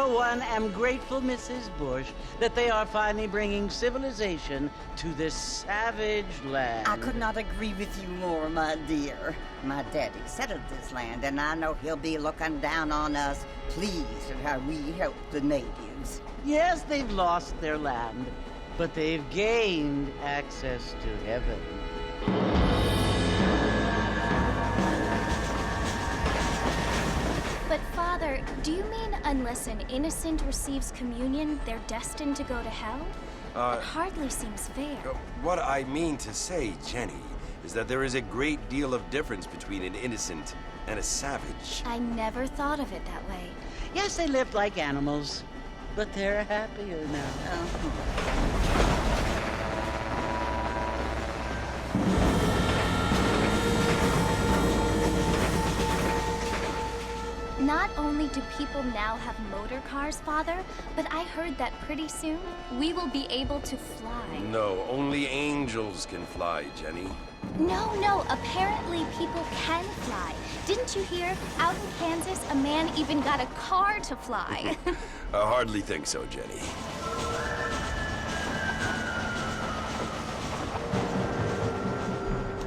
for one, am grateful, Mrs. Bush, that they are finally bringing civilization to this savage land. I could not agree with you more, my dear. My daddy settled this land, and I know he'll be looking down on us, pleased at how we help the natives. Yes, they've lost their land, but they've gained access to heaven. But Father, do you mean unless an innocent receives communion, they're destined to go to hell? It hardly seems fair. What I mean to say, Jenny, is that there is a great deal of difference between an innocent and a savage. I never thought of it that way. Yes, they lived like animals, but they're happier now. Not only do people now have motor cars, Father, but I heard that pretty soon we will be able to fly. No, only angels can fly, Jenny. No, apparently people can fly. Didn't you hear? Out in Kansas, a man even got a car to fly. I hardly think so, Jenny.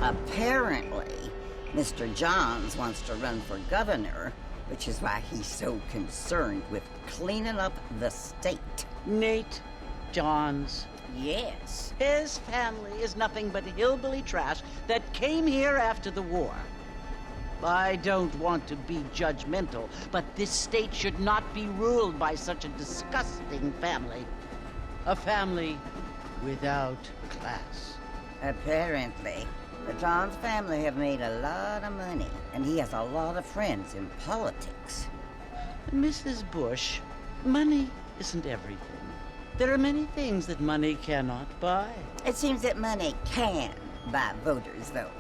Apparently, Mr. Johns wants to run for governor, which is why he's so concerned with cleaning up the state. Nate Johns. Yes. His family is nothing but hillbilly trash that came here after the war. I don't want to be judgmental, but this state should not be ruled by such a disgusting family. A family without class. Apparently, the Johns family have made a lot of money, and he has a lot of friends in politics. Mrs. Bush, money isn't everything. There are many things that money cannot buy. It seems that money can buy voters, though.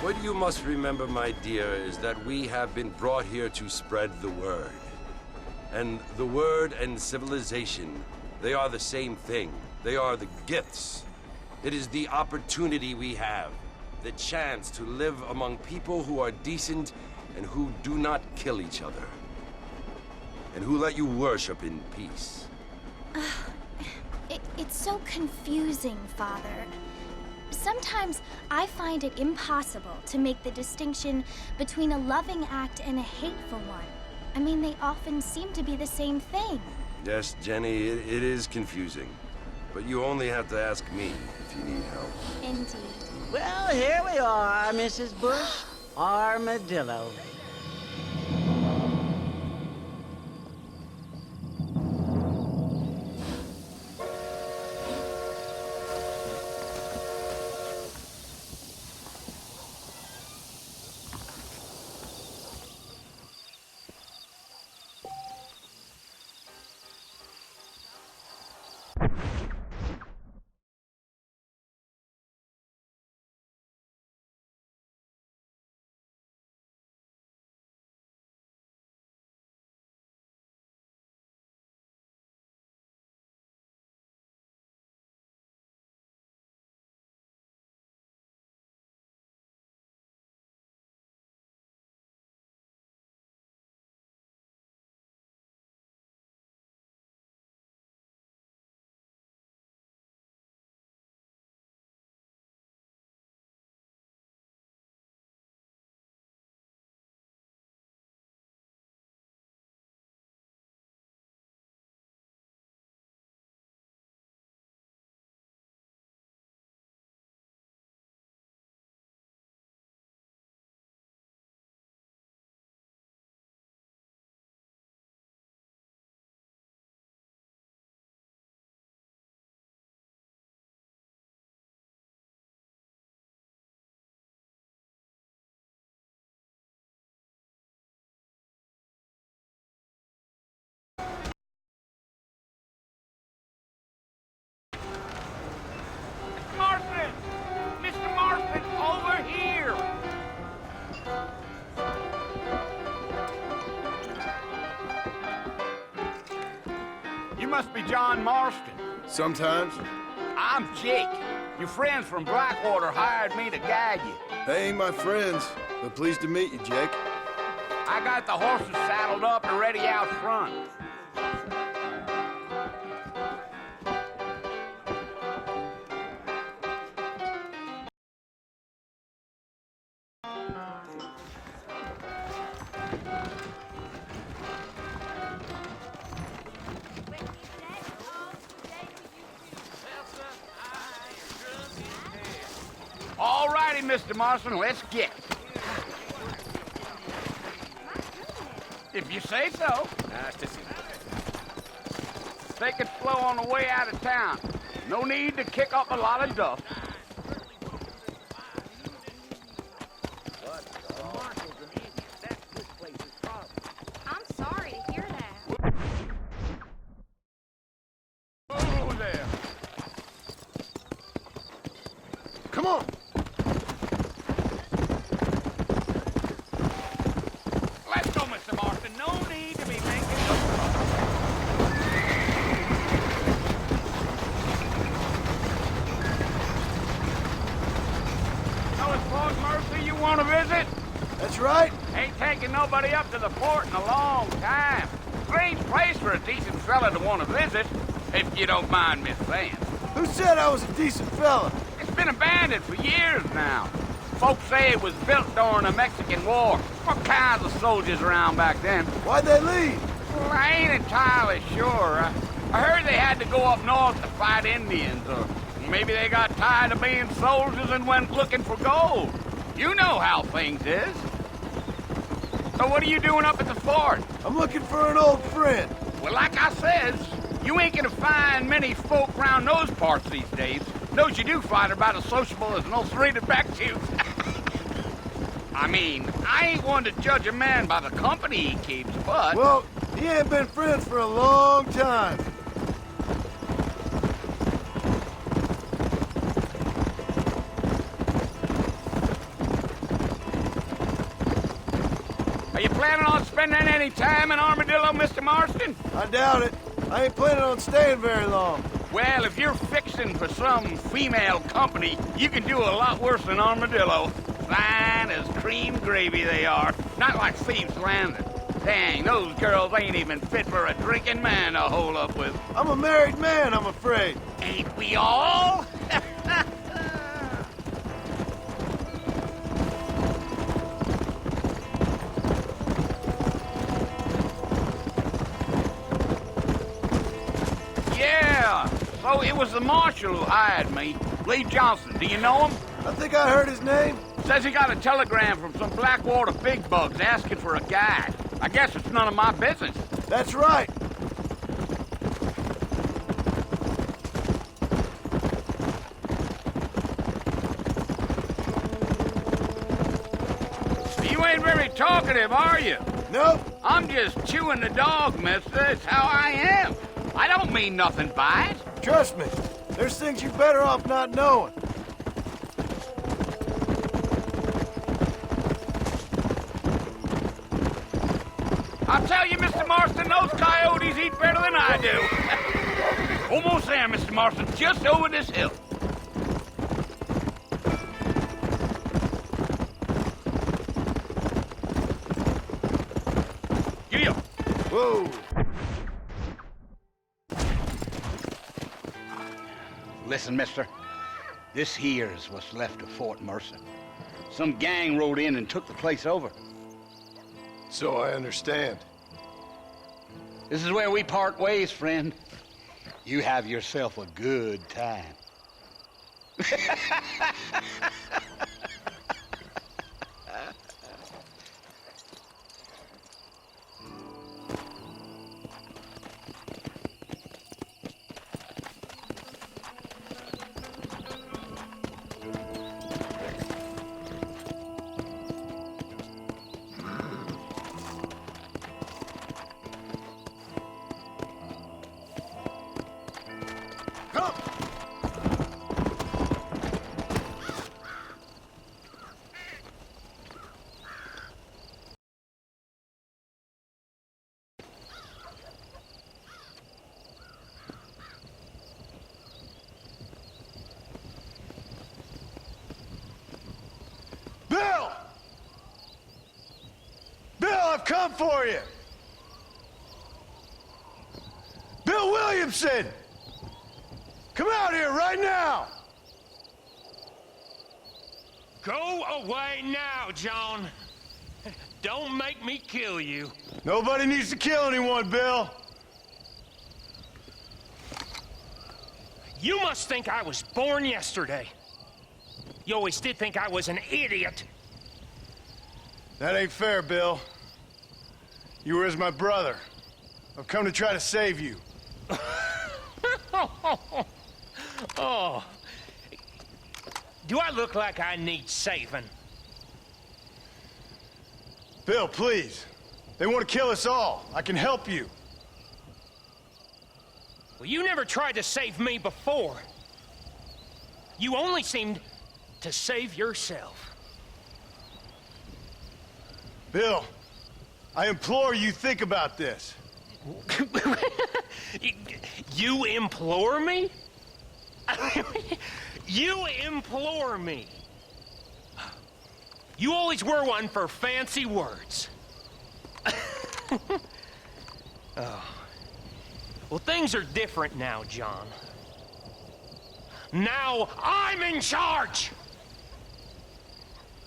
What you must remember, my dear, is that we have been brought here to spread the word. And the word and civilization, they are the same thing. They are the gifts. It is the opportunity we have, the chance to live among people who are decent and who do not kill each other. And who let you worship in peace. It's so confusing, Father. Sometimes I find it impossible to make the distinction between a loving act and a hateful one. I mean, they often seem to be the same thing. Yes, Jenny, it is confusing. But you only have to ask me if you need help. Indeed. Well, here we are, Mrs. Bush. Armadillo. Marston! Mr. Marston, over here! You must be John Marston. Sometimes. I'm Jake. Your friends from Blackwater hired me to guide you. They ain't my friends, but pleased to meet you, Jake. I got the horses saddled up and ready out front. All righty, Mr. Marston, let's get it. If you say so. Nice to see you. Take it slow on the way out of town. No need to kick up a lot of dust. I'm sorry to hear that. Oh, there. Come on! Let's go, Mr. Marston. No need to be making... So it's Fort Mercy you want to visit? That's right. Ain't taking nobody up to the fort in a long time. Strange place for a decent fella to want to visit, if you don't mind me saying. Who said I was a decent fella? It's been abandoned for years now. Folks say it was built during the Mexican War. What kinds of soldiers around back then? Why'd they leave? Well, I ain't entirely sure. I heard they had to go up north to fight Indians, or maybe they got tired of being soldiers and went looking for gold. You know how things is. So what are you doing up at the fort? I'm looking for an old friend. Well, like I says, you ain't gonna find many folk round those parts these days. Those you do find are about as sociable as an old serrated backtooth. I mean, I ain't one to judge a man by the company he keeps, but... Well, he ain't been friends for a long time. Are you planning on spending any time in Armadillo, Mr. Marston? I doubt it. I ain't planning on staying very long. Well, if you're fixing for some female company, you can do a lot worse than Armadillo. Fine as cream gravy they are. Not like Thieves Landing. Dang, those girls ain't even fit for a drinking man to hole up with. I'm a married man, I'm afraid. Ain't we all? Yeah, so it was the marshal who hired me. Lee Johnson, do you know him? I think I heard his name. Says he got a telegram from some Blackwater big bugs asking for a guide. I guess it's none of my business. That's right. You ain't very talkative, are you? Nope. I'm just chewing the dog, mister. It's how I am. I don't mean nothing by it. Trust me. There's things you're better off not knowing. I'll tell you, Mr. Marston, those coyotes eat better than I do. Almost there, Mr. Marston, just over this hill. Giddy up. Whoa. Listen, mister. This here's what's left of Fort Mercer. Some gang rode in and took the place over. So I understand. This is where we part ways, friend. You have yourself a good time. I've come for you! Bill Williamson! Come out here right now! Go away now, John. Don't make me kill you. Nobody needs to kill anyone, Bill. You must think I was born yesterday. You always did think I was an idiot. That ain't fair, Bill. You were as my brother. I've come to try to save you. Oh. Do I look like I need saving? Bill, please. They want to kill us all. I can help you. Well, you never tried to save me before. You only seemed to save yourself. Bill, I implore you think about this. You implore me? You implore me. You always were one for fancy words. Oh. Well, things are different now, John. Now I'm in charge!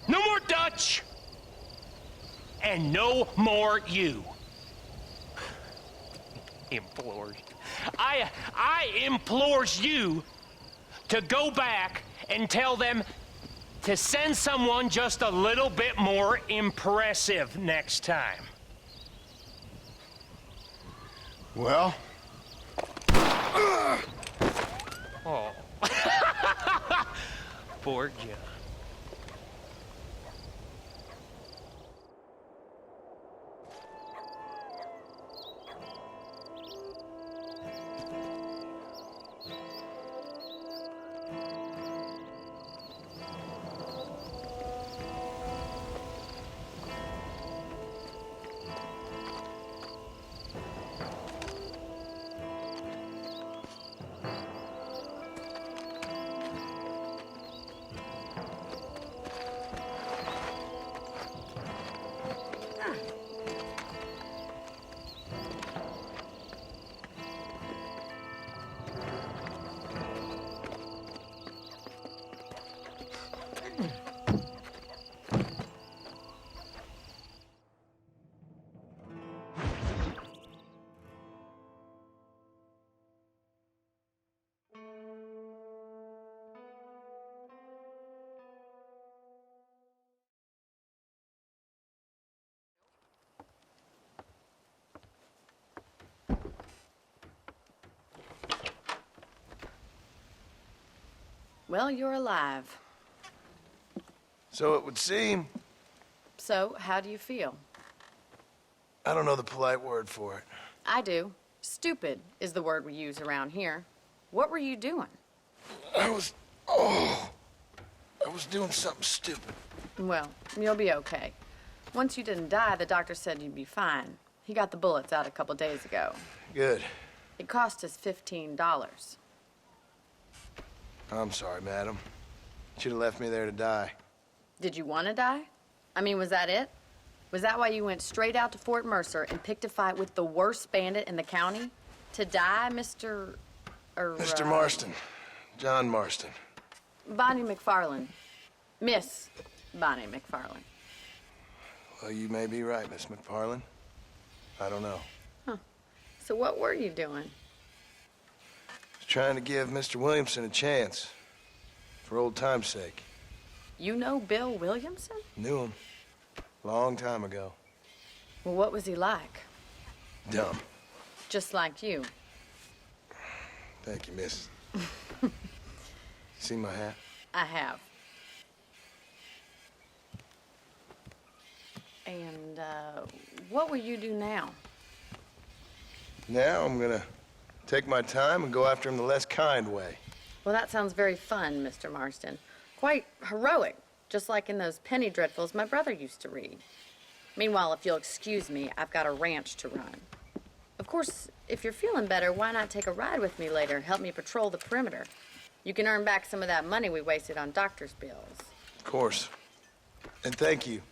No more Dutch! And no more you. Implores. I implores you to go back and tell them to send someone just a little bit more impressive next time. Well? Oh. Poor John. Well, you're alive. So it would seem. So, how do you feel? I don't know the polite word for it. I do. Stupid is the word we use around here. What were you doing? I was doing something stupid. Well, you'll be okay. Once you didn't die, the doctor said you'd be fine. He got the bullets out a couple days ago. Good. It cost us $15. I'm sorry, madam. Should have left me there to die. Did you want to die? I mean, was that it? Was that why you went straight out to Fort Mercer and picked a fight with the worst bandit in the county? To die, Mr. Mr. Marston. John Marston. Bonnie McFarland. Miss Bonnie McFarland. Well, you may be right, Miss McFarland. I don't know. Huh. So what were you doing? Trying to give Mr. Williamson a chance. For old time's sake. You know Bill Williamson? Knew him. Long time ago. Well, what was he like? Dumb. Just like you. Thank you, miss. See my hat? I have. And, what will you do now? Now I'm gonna take my time and go after him the less kind way. Well, that sounds very fun, Mr. Marston. Quite heroic, just like in those penny dreadfuls my brother used to read. Meanwhile, if you'll excuse me, I've got a ranch to run. Of course, if you're feeling better, why not take a ride with me later? Help me patrol the perimeter. You can earn back some of that money we wasted on doctor's bills. Of course. And thank you.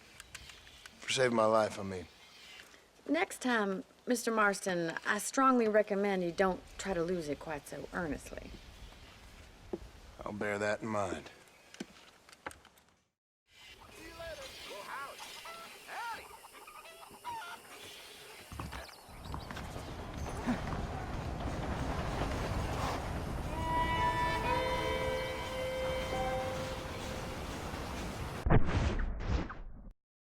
For saving my life, I mean. Next time, Mr. Marston, I strongly recommend you don't try to lose it quite so earnestly. I'll bear that in mind.